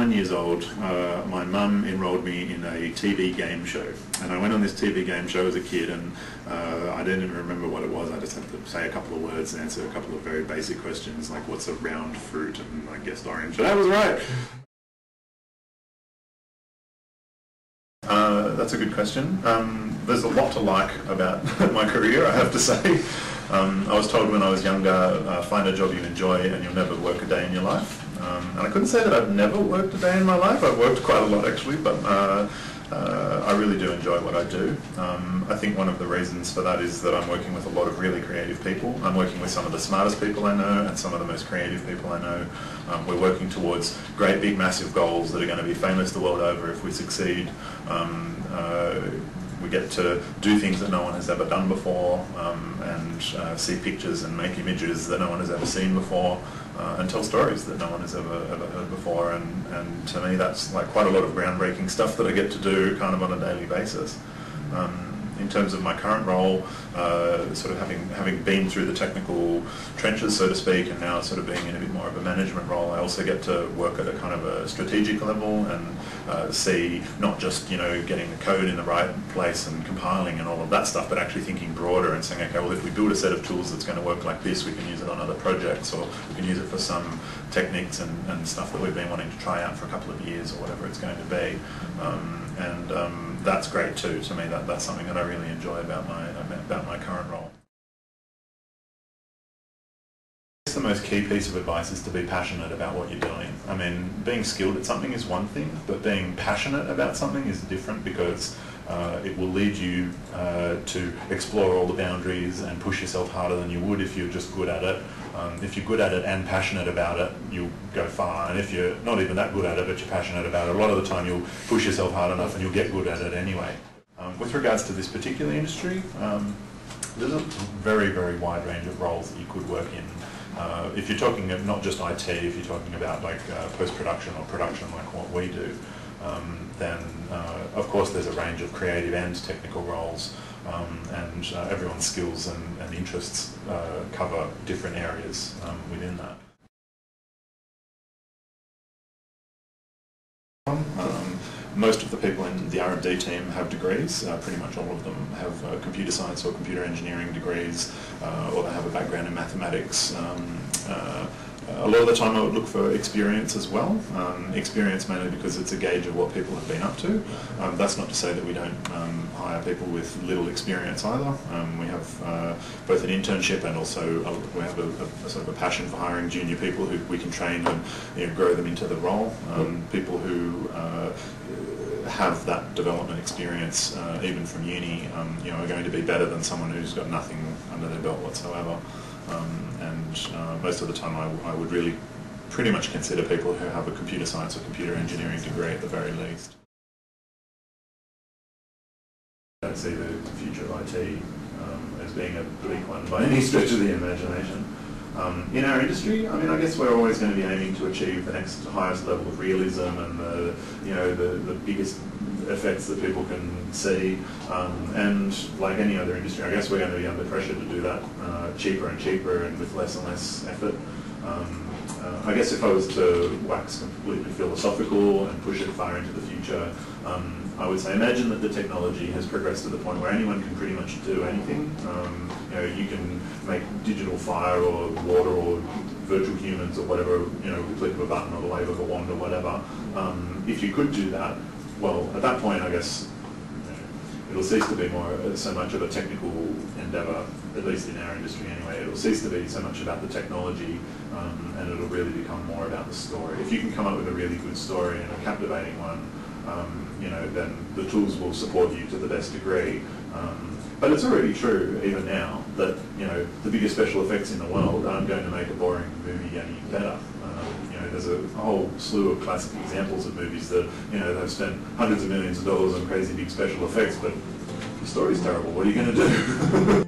9 years old, my mum enrolled me in a TV game show, and I went on this TV game show as a kid, and I didn't even remember what it was. I just had to say a couple of words and answer a couple of very basic questions, like what's a round fruit, and I guessed orange. But that was right. That's a good question. There's a lot to like about my career, I have to say. I was told when I was younger, find a job you enjoy and you'll never work a day in your life. And I couldn't say that I've never worked a day in my life. I've worked quite a lot actually, but I really do enjoy what I do. I think one of the reasons for that is that I'm working with a lot of really creative people. I'm working with some of the smartest people I know and some of the most creative people I know. We're working towards great big massive goals that are going to be famous the world over if we succeed. We get to do things that no one has ever done before, and see pictures and make images that no one has ever seen before, and tell stories that no one has ever heard before. And to me, that's like quite a lot of groundbreaking stuff that I get to do kind of on a daily basis. In terms of my current role, sort of having been through the technical trenches, so to speak, and now sort of being in a bit more of a management role, I also get to work at a kind of a strategic level and see not just, getting the code in the right place and compiling and all of that stuff, but actually thinking broader and saying, okay, well, if we build a set of tools that's going to work like this, we can use it on other projects, or we can use it for some techniques and stuff that we've been wanting to try out for a couple of years or whatever it's going to be. That's great too. To me, that's something that I really enjoy about my current role. The most key piece of advice is to be passionate about what you're doing. I mean, being skilled at something is one thing, but being passionate about something is different, because it will lead you to explore all the boundaries and push yourself harder than you would if you're just good at it. If you're good at it and passionate about it, you'll go far. And if you're not even that good at it, but you're passionate about it, a lot of the time you'll push yourself hard enough and you'll get good at it anyway. With regards to this particular industry, there's a very, very wide range of roles that you could work in. If you're talking of not just IT, if you're talking about like post-production or production like what we do, then of course there's a range of creative and technical roles, and everyone's skills and interests cover different areas within that. Most of the people in the R&D team have degrees. Pretty much all of them have computer science or computer engineering degrees, or they have a background in mathematics. A lot of the time I would look for experience as well. Experience mainly because it's a gauge of what people have been up to. That's not to say that we don't hire people with little experience either. We have both an internship and also we have a sort of a passion for hiring junior people who we can train and grow them into the role. People who have that development experience, even from uni, are going to be better than someone who's got nothing under their belt whatsoever. Most of the time I would really pretty much consider people who have a computer science or computer engineering degree at the very least. I don't see the future of IT as being a bleak one by any stretch of the imagination. In our industry, I mean, I guess we're always going to be aiming to achieve the next highest level of realism and the biggest effects that people can see. And like any other industry, I guess we're going to be under pressure to do that cheaper and cheaper and with less and less effort. I guess if I was to wax completely philosophical and push it far into the future, I would say imagine that the technology has progressed to the point where anyone can pretty much do anything. You can make digital fire or water or virtual humans or whatever, with the click of a button or the wave of a wand or whatever. If you could do that, well, at that point, I guess it'll cease to be so much of a technical endeavour, at least in our industry anyway. It'll cease to be so much about the technology, and it'll really become more about the story. If you can come up with a really good story and a captivating one, then the tools will support you to the best degree. But it's already true, even now, that the biggest special effects in the world aren't going to make a boring movie any better. There's a whole slew of classic examples of movies that they've spent hundreds of millions of dollars on crazy big special effects, but the story's terrible. What are you going to do?